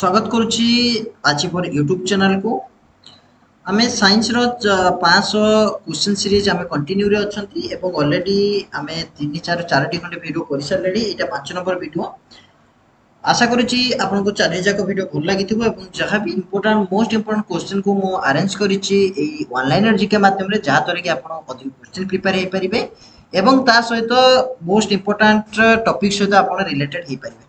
स्वागत करुच्ची आज पर यूट्यूब चैनल को आमे साइंस रो 500 क्वेश्चन सीरीज आमे कंटिन्यू रे अछंती एवं ऑलरेडी आमे 3 4 खंडे वीडियो कर सारलेडी एटा 5 नंबर वीडियो आशा करुच्ची आपनको चारि जाक वीडियो भल लागिथिबो एवं जहां भी इंपोर्टेंट मोस्ट इंपोर्टेंट क्वेश्चन को मो अरेंज करिछि एई ऑनलाइन जीके माध्यम रे जहां तरे कि आपण अधिक क्वेश्चन प्रिपेयर हे परिबे एवं ता सहित मोस्ट इंपोर्टेंट टॉपिक सहित आपण रिलेटेड हे परिबे।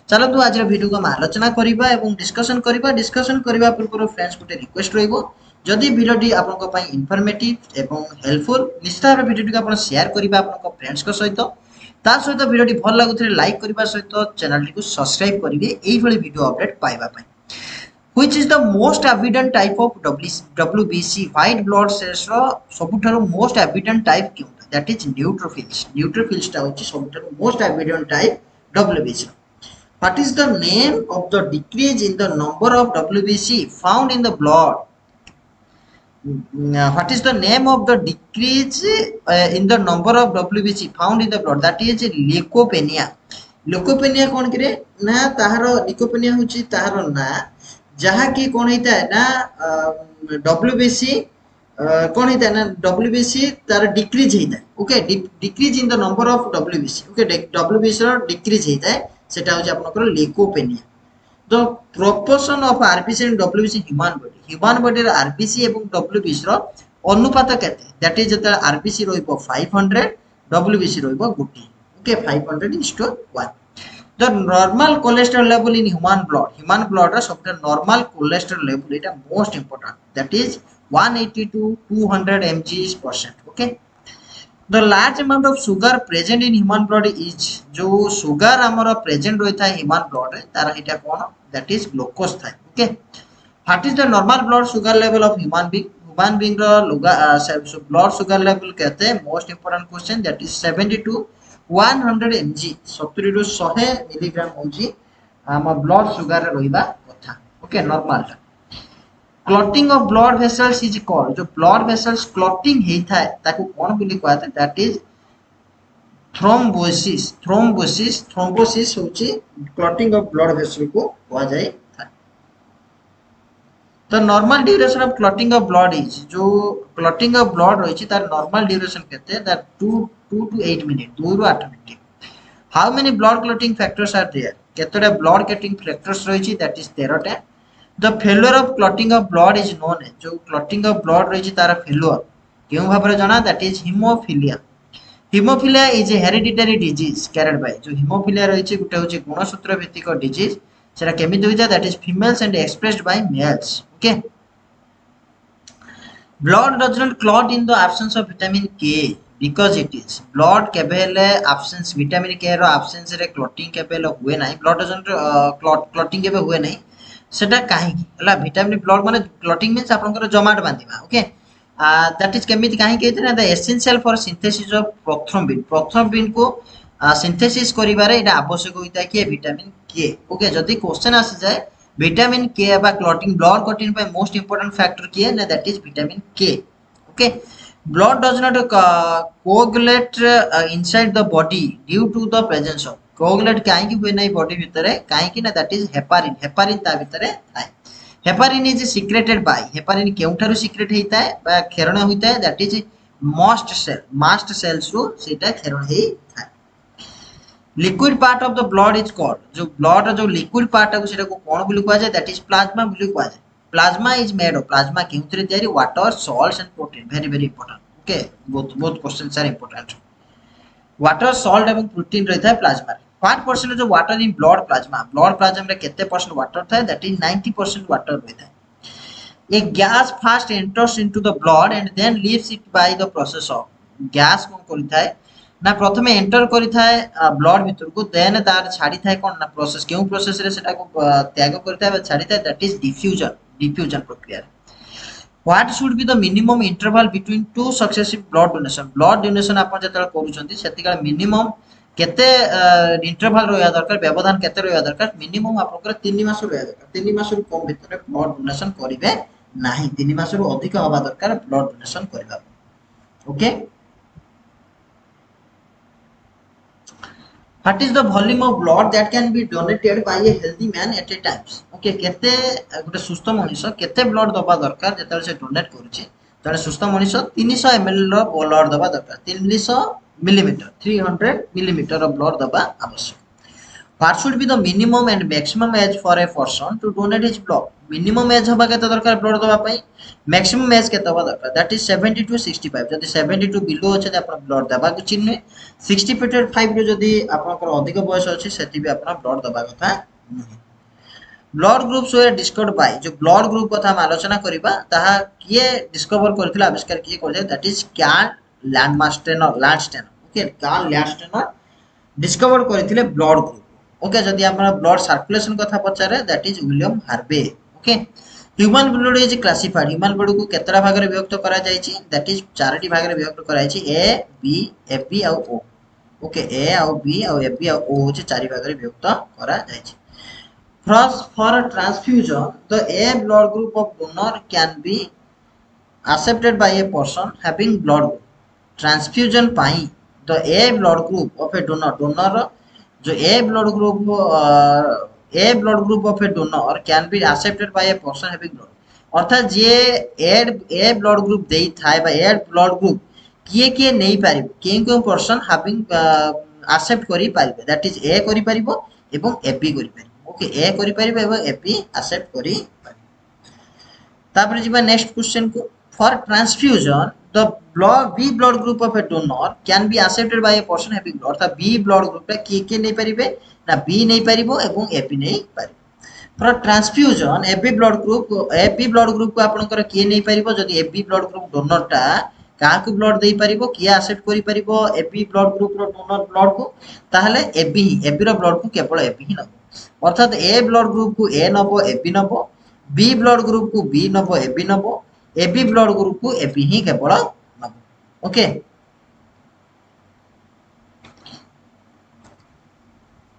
चलतु आज वीडियो को आलोचना करबा एवं डिस्कशन करबा पूर्व फ्रेंड्स गोटे रिक्वेस्ट रहइबो जदि वीडियोटी आपनको पई इन्फॉर्मेटिव एवं हेल्पफुल निश्चित भाव वीडियोटी आपण शेयर करबा आपनको फ्रेंड्स को सहित ता सहित वीडियोटी भल लागुथले लाइक करबा सहित चैनल टी को सब्सक्राइब करिवे एई भली वीडियो अपडेट पाइबा पई। Which is the most evident type of WBC white blood cells रो सबुठारो मोस्ट एविडेंट टाइप केउटा दैट इज न्यूट्रोफिल्स। न्यूट्रोफिल्स टा होची सबुठारो most evident type WBC। What is the name of the decrease in the number of WBC found in the blood? What is the name of the decrease in the number of WBC found in the blood? That is leukopenia. Leukopenia कौन करे ना ताहारो leukopenia होची ताहारो ना जहाँ की कौन होता है ना WBC कौन होता है ना WBC तार डिक्रीज होता है। Okay decrease in the number of WBC। Okay WBC रो डिक्रीज होता है सेटा होची आपनकर leukopenia. The proportion of RBC and WBC human body रो आरबीसी एवं डब्ल्यूबीसी रो अनुपात केते दैट इज जत आरबीसी रोइबो 500 डब्ल्यूबीसी रोइबो गुटी। Okay 500:1। The normal cholesterol level in human blood रो सबटा नॉर्मल कोलेस्ट्रॉल लेवल एटा most important that is 180 to 200 mg/%। Okay the large amount of sugar present in human blood is जो sugar हमारा present रहता है human blood रे तारा हिटा कौन that is glucose था। Okay what is the normal blood sugar level of human being रो blood sugar level कहते हैं most important question that is 70 to 100 mg 70 to 100 milligram होची हम blood sugar रे रहिबा कथा। Okay normal clotting of blood vessels is called जो blood vessels clotting हेता है ताको कोन बोली कहता है दैट इज थ्रोम्बोसिस होची क्लॉटिंग ऑफ ब्लड वेसल को कहा जाए था। The normal duration of clotting of blood is जो क्लॉटिंग ऑफ ब्लड रहिछि तार नॉर्मल ड्यूरेशन केते दैट 2 to 8 मिनिट 2 ରୁ 8 minute. How many blood clotting factors are there केतोडा ब्लड क्लॉटिंग फैक्टर्स रहिछि दैट इज 13 टा। The failure of clotting of blood is known as जो clotting of blood रही तारा failure क्यों भाବରେ जाना that is hemophilia। Hemophilia is a hereditary disease carried by जो hemophilia रही गुटे होची गुणसूत्र भित्तिक disease सेटा केमिति होइता that is females and expressed by males। okay blood does not clot in the absence of vitamin K because it is blood केबेले absence vitamin K row absence रे clotting केबेले हुए नाही blood does not clotting केबे हुए नाही सेटा काहे हला vitamin blood माने क्लॉटिंग मींस आपनकर जमाट बांधिबा। ओके दैट इज केमिति काहे कहते ना the essential for synthesis of prothrombin को सिंथेसिस करिबारे एटा आवश्यक होइता कि विटामिन के। ओके जदी क्वेश्चन आसी जाए विटामिन के बा क्लॉटिंग ब्लड क्लॉटिंग पे मोस्ट इंपोर्टेंट फैक्टर किए ना that is vitamin K. Okay blood does not coagulate inside the body due to the presence of coagulate काहे कि हुए नै बॉडी भितरे काहे कि ना दैट इज हेपारिन ता भितरे थाए। Heparin is secreted by heparin केउठारु सिक्रेट हेता है बा खेरण होइता है दैट इज मास्ट सेल्स रो सेटा खेरण हे थाए। Liquid part of the blood is called जो ब्लड जो लिक्विड पार्ट है सेटा को कोन बोली कहै जाय दैट इज प्लाज्मा बोली कहै जाय। Plasma is made of plasma केउथरे तयारी water salts and protein very important. Okay both questions are important. Water salt एवं प्रोटीन रहता है प्लाज्मा रे। What percentage of water in blood plasma रे केते परसेंट वाटर था दैट इज 90% वाटर रहता है। A gas first enters into the blood and then leaves it by the process of gas कोन करिता है ना प्रथमे एंटर करिता है ब्लड भीतर को देन तार छाडी थाए कोन ना प्रोसेस केउ प्रोसेस रे सेटा को त्याग करिता है छाडी थाए दैट इज डिफ्यूजन प्रक्रिया। What should be the minimum interval between two successive blood donation आपण जतल करूछंती सेतिका मिनिमम केते इंटरवल रहया दरकार व्यवधान केते रहया दरकार मिनिमम आपनकर 3 मास रहया दरकार 3 मास रु कम भीतर ब्लड डोनेशन करिवे नाही 3 मास रु अधिक होबा दरकार ब्लड डोनेशन करबा। Okay What is the volume of blood that can be donated by a healthy man at a times? Okay, केते गोटे सुस्थ मनीष केते ब्लड दबा दरकार जेतले से डोनेट करूची जने सुस्थ मनीष 300 ml रो ब्लड दबा दरकार 300 मिलीमीटर 300 मिलीमीटर रो ब्लड दबा आवश्यक. What should be the minimum and maximum age for a person to donate his blood? Minimum age हबा केते दरकार ब्लड दबा पई, maximum age केते हबा दरकार, that is 70 to 65. जदि 72 बिलो अछि त आपण ब्लड दबा को चिन्हे, 65 रो जदि आपनकर अधिक बयस अछि सेति भी आपण ब्लड दबा कथा नुहे. Blood groups were discovered by जो ब्लड ग्रुप कथा हम आलोचना करिबा ताहा किए डिस्कवर करथिला आविष्कार किए करले, that is Karl Landsteiner. Okay, Karl Landsteiner discover करथिले ब्लड ग्रुप. ओके, जदि आपण ब्लड सर्कुलेशन कथा पचारे that is William Harvey. Okay, human blood is classified. Human blood को केतरा भाग रे विभक्त करा जायछि, दैट इज चारटी भाग रे विभक्त करा जायछि, ए बी एफ बी आ ओ. ओके, ए आ बी आ एफ बी आ ओ होछि चारि भाग रे विभक्त करा जायछि. For transfusion, the A blood group of donor can be accepted by a person having blood group. Transfusion pi the A blood group of a donor जो A blood group of a donor can be accepted by a person having blood. अर्थात जे A blood group देई थाए बा A blood group किए नहीं पारिबो, केउ person having accept करि पारिबे, that is A करि पारिबो एवं AB करि पारिबो. ओके, ए करि पारिबे एवं एपी एक्सेप्ट करि पारिबे. तापर जिबा नेक्स्ट क्वेश्चन को. For transfusion the blood group of a donor can be accepted by a person having blood. अर्थात बी ब्लड ग्रुप रे के नहीं पारिबे ना बी नहीं पारिबो एवं एपी नहीं पारिबो. For transfusion AB blood group को आपनकर के नहीं पारिबो जदि एबी ब्लड ग्रुप डोनर टा काहाकु ब्लड देई पारिबो, किए एक्सेप्ट करि पारिबो एबी ब्लड ग्रुप रो डोनर ब्लड को, ताहले एबी रो ब्लड को केवल एबी ही नबो. अर्थात ए ब्लड ग्रुप को ए नबो एबी नबो, बी ब्लड ग्रुप को बी नबो एबी नबो, एबी ब्लड ग्रुप को एबी ही केवल नबो. Okay,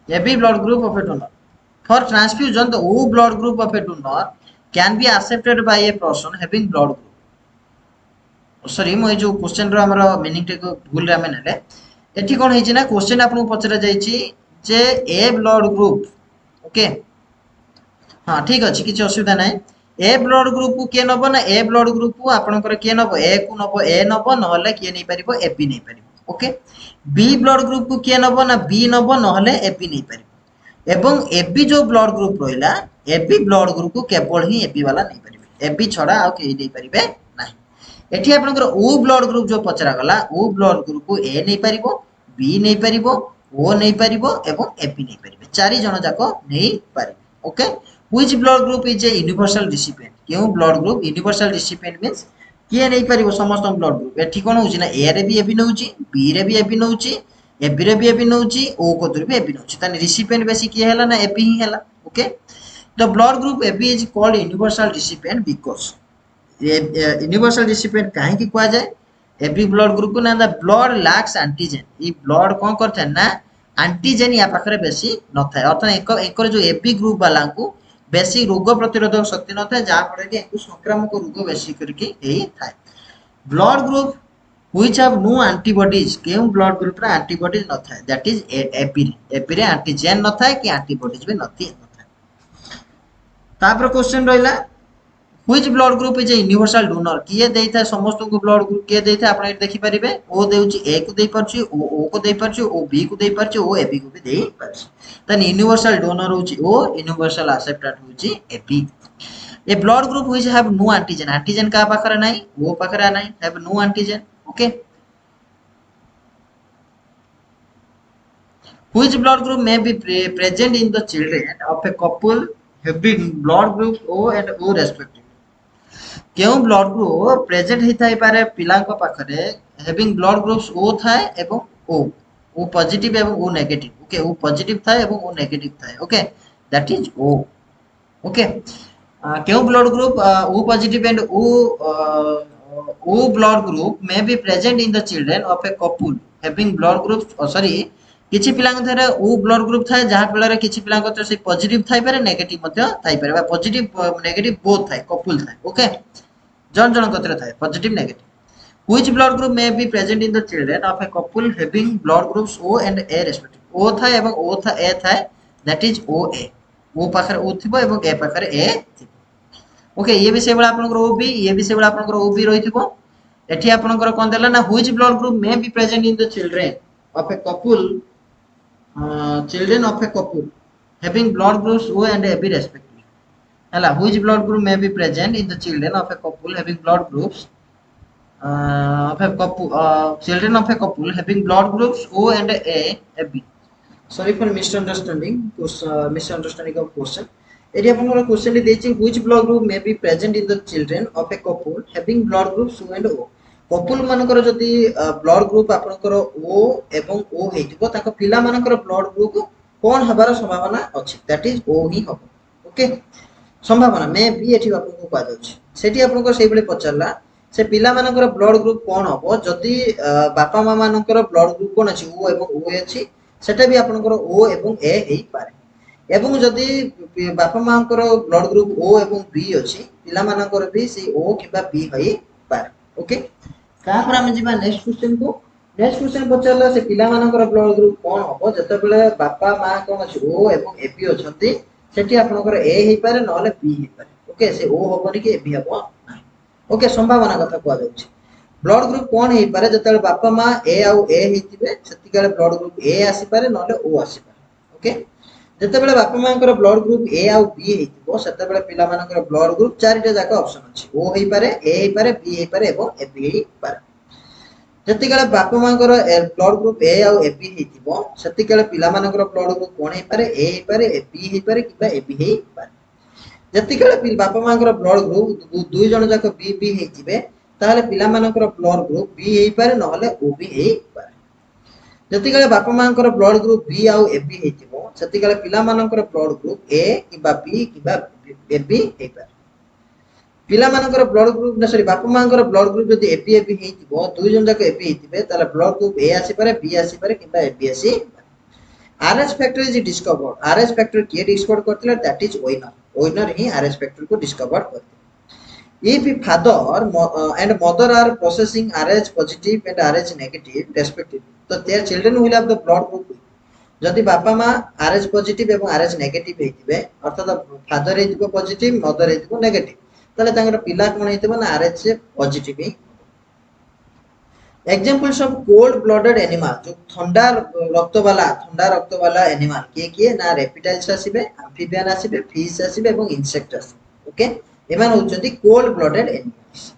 AB blood group of a donor. For transfusion the O blood group of a donor can be accepted by a person having blood group. Sorry मो जो question रो हमर meaning टे को भूल रे हम नेले. एठी कोन हेछि ना क्वेश्चन आपन पचरा जायछि जे ए ब्लड ग्रुप. ओके, हाँ ठीक अच्छे, किसी असुविधा ना. ए ब्लड ग्रुप को किए नब ना ए ब्लड ग्रुप को आपनकर किए नब ए को नब ए नब नहले किए नहीं पारिबो एबी नहीं पारिबो. ओके, बी ब्लड ग्रुप को किए नब ना बी नब नहले एबी नहीं पारिबो. एवं एबी जो ब्लड ग्रुप रहिला एबी ब्लड ग्रुप को केवल ही एबी वाला नहीं पारिबे, एबी छडा आ के नहीं पारिबे नाही. एठी आपनकर ओ ब्लड ग्रुप जो पचरा गला ओ ब्लड ग्रुप को ए नहीं पारिबो, बी नहीं पारिबो, ओ नहीं पारिबो एवं एपी नहीं पारिबे, चारि जण जाको नहीं पारिबे. Okay, which blood group is a universal recipient. केउ blood group universal recipient means किए नहीं पारिबो समस्त ब्लड ग्रुप. एठी कोन होची ना ए रे भी एबी नउची, बी रे भी एबी नउची, एबी रे भी एबी नउची, ओ को दूर भी एबी नउची, तने रिसिपिएंट बेसी किए हैला ना एबी ही हैला. Okay, the blood group AB is called universal recipient because universal recipient काहे की कहा जाए एबी ब्लड ग्रुप को ना द ब्लड लैक्स एंटीजन. ई ब्लड कोन करथे ना एंटीजन या पाखरे बेसी न थाए. अर्थात एकर जो एबी ग्रुप वाला को बेसी रोग प्रतिरोधक शक्ति न थाए जहा फळे कि एकु संक्रामक रोग बेसी करके एही थाए. Blood group which have no antibodies. केउ ब्लड ग्रुप रा एंटीबॉडीज न थाए, दैट इज एबी रे एंटीजन न थाए कि एंटीबॉडीज भी न थाए. तापर क्वेश्चन रहिला which blood group is a universal donor. किए देइथा समस्त को ब्लड ग्रुप किए देइथा आपण एठी देखि परिबे. ओ देउची ए को देइ परछि, ओ को देइ परछि, ओ बी को देइ परछि, ओ एबी को भी देइ परछि. तन यूनिवर्सल डोनर होची ओ, यूनिवर्सल एक्सेप्टेंट होची AB. A blood group which have no antigen. Antigen का पाखरे नाही, ओ पाखरे नाही, have no antigen. Okay, which blood group may be present in the children of a couple having blood group O and O respective. केउ blood group present ही थाई पारे पिलांको पाखरे हैविंग ब्लड ग्रुप्स ओ थाए एवं ओ पॉजिटिव एवं O negative. Okay, O positive थाए एवं ओ नेगेटिव थाए. Okay, that is O. Okay, केउ blood group O positive and O blood group may be present in the children of a couple having blood group. Sorry, किछि पिलांक थरे ओ blood group थाए जहा फଳରେ किछि पिलांक तो से पॉजिटिव थाई पारे नेगेटिव मध्य थाई पारे बा पॉजिटिव नेगेटिव बोथ थाए कपल थाए. ओके, जन जन कतरे थाए positive negative. Which blood group may be present in the children of a couple having blood groups O and A respective. O थाए एवं ओ था ए थाए दैट इज ओ ए ओ पाखरे ओ थिबो एवं ए पाखरे ए थिबो ओके ये भी से बला आपनकर ओ बी ये भी से बला आपनकर ओ बी रहिथिबो एठी आपनकर कोन देला ना which blood group may be present in the children of a couple children of a couple having blood groups O and AB respectively hela which blood group may be present in the children of a couple having blood groups of a couple children of a couple having blood groups O and AB sorry for misunderstanding misunderstanding of question eighty आपनकर question देछि which blood group may be present in the children of a couple having blood groups O and O couple मानकर जदि blood group आपनकर O एवं O हेतिबो ताको पिला मानकर blood group कोन हबार संभावना अछि दैट इज O ही हबो ओके संभावना मे बी एठी आपनको पा जाउछि सेठी आपनको सेहि बेले पचारला से पिला मानकर ब्लड ग्रुप कोन हबो जदि बापा मामा मानकर ब्लड ग्रुप कोन अछि O एवं O अछि सेटा भी आपनकर O एवं A हेई पारे एवं जदि बापा मानकर ब्लड ग्रुप O एवं B अछि पिला मानकर भी से O किबा B हेई पारे ओके तापर हम जिबा नेक्स्ट क्वेश्चन को नेक्स्ट क्वेश्चन पचारला से पिला मानकर ब्लड ग्रुप कोन हबो जते बेले बापा मां कोन अछि O एवं AB अछंती सेठी आपनकर A हेई पारे नहले B हेई पारे ओके से O हबो कि AB हबो ओके संभावना कथा को जाउछि ब्लड ग्रुप कोन हेई पारे जते बेले बापा मां A आउ A हेतिबे सेति काले ब्लड ग्रुप A आसी पारे नहले O आसी पारे ओके जते बेले बापा मांकर ब्लड ग्रुप A आउ B हेतिबो सेते बेले पिला मानकर ब्लड ग्रुप चारिटा जाका ऑप्शन अछि O हेई पारे A हेई पारे B हेई पारे एवं AB हेई पारे जति काले बापा मांकर ब्लड ग्रुप A आउ AB हेतिबो सेति काले पिला मानकर ब्लड ग्रुप कोन हेई पारे A हेई पारे B हेई पारे किबा AB हेई पारे जति काले बापा मांकर ब्लड ग्रुप दुई जण जाका B B हेतिबे ताले पिला मानकर ब्लड ग्रुप B हेई पारे नहले OB हेई पारे जति काले बापा मांकर ब्लड ग्रुप B आउ AB हेतिबो सेति काले पिला मानकर blood group A किबा B किबा AB हेई पारे पिला मानकर ब्लड ग्रुप ना सॉरी बापा मांकर ब्लड ग्रुप जदि AB AB हेतिबो दुई जण जाक AB हेतिबे ताले ब्लड ग्रुप A आसी पारे B आसी पारे किबा AB आसी RH factor is discovered RH factor के डिस्कवर करथिला दैट इज ओइनर ही RH फैक्टर को डिस्कवर करथिला if father and mother are possessing RH positive and RH negative respectively so their children will have the blood group जदि बापा मां RH positive एवं RH negative हेतिबे अर्थात फादर हेतिबो पॉजिटिव मदर हेतिबो नेगेटिव तले तांगर पिला कोन हेतिबो ना RH पॉजिटिव ही examples of cold blooded animal जो ठंडा रक्त वाला एनिमल के ना रेप्टाइल्स आसीबे एम्फिबियन आसीबे फिश आसीबे एवं इंसेक्ट आसीबे ओके एमान होचंती cold blooded animals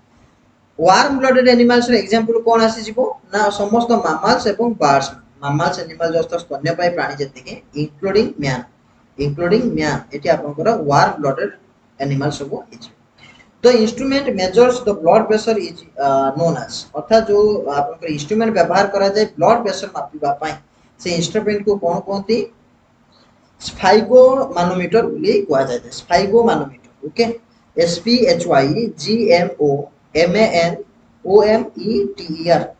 warm blooded animals रे एग्जांपल कोन आसी जिवो ना समस्त मैमल्स एवं बर्ड्स मैमल्स एनिमल जस्त स्तन्यपायी प्राणी जतिके इंक्लूडिंग मैन एटी आपनकर वार्म ब्लडेड एनिमल सब is the instrument measures the blood pressure is known as अर्थात जो आपनकर इंस्ट्रूमेंट व्यवहार करा जाय ब्लड प्रेशर मापिबा पई से इंस्ट्रूमेंट को कोन कोनती स्फाइगो मानोमीटर बोली कुआ जाय स्फाइगो मानोमीटर okay SPHYGMOMANOMETER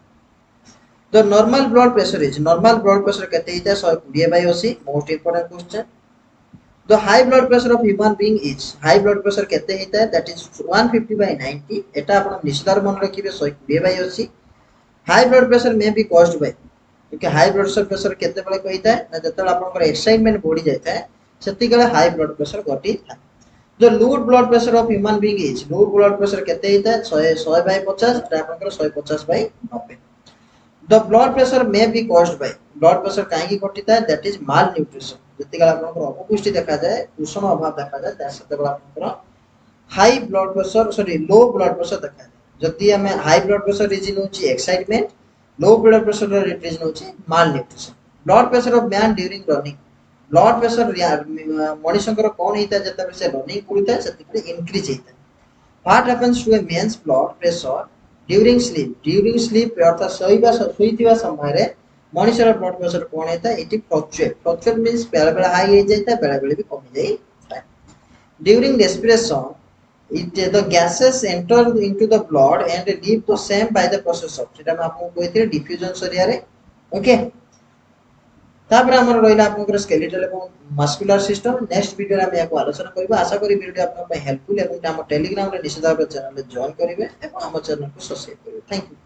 the normal blood pressure is normal blood pressure केते हिता 120/80 most important question the high blood pressure of human being is high blood pressure केते हिता है that is 150/90 एटा आपण निश्चित मन रखिबे 120/80 high blood pressure may be caused by क्योंकि high blood pressure केते बेले कहिता है ना जतले आपनकर एक्साइटमेंट बढ़ी जायता है सेति गले हाई ब्लड प्रेशर घटी था जो लो blood pressure of human being is low blood pressure केते हिता है 100/50 एटा आपनकर 150/90 the blood pressure may be caused by blood pressure काहे की घटिता है दैट इज माल न्यूट्रिशन जति गले आपनकर अपपुष्टि देखा जाए पोषण अभाव देखा जाए ता सेते गले आपनकर high blood pressure sorry low blood pressure देखा जाए जति हमें हाई ब्लड प्रेशर रीजन होची excitement low blood pressure reason होची malnutrition blood pressure of man during running blood pressure मनुष्यकर कोन हिता जते से रनिंग करता सेति इंक्रीज हिता what happens to a man's blood pressure during sleep अर्थात सोईथिबा समय रे मनुष्यर ब्लड प्रेशर कोन हिता इति फ्लक्चुएट मींस बेले बेले हाई हे जायता बेले बेले भी कमी जाय during respiration the gases enter into the blood and leave the same by the process of सेटा हम आपको कहते डिफ्यूजन सरिया रे ओके तापर हमर रहिला आपनकर स्केलेटल एवं मस्कुलर सिस्टम नेक्स्ट वीडियो रे हम याको आलोचना करबा आशा करी वीडियो आपन हेल्पफुल एवं हम टेलीग्राम रे निश्चित भाबे चैनल रे जॉइन करिवे एवं हम चैनल को सब्सक्राइब करिवे थैंक यू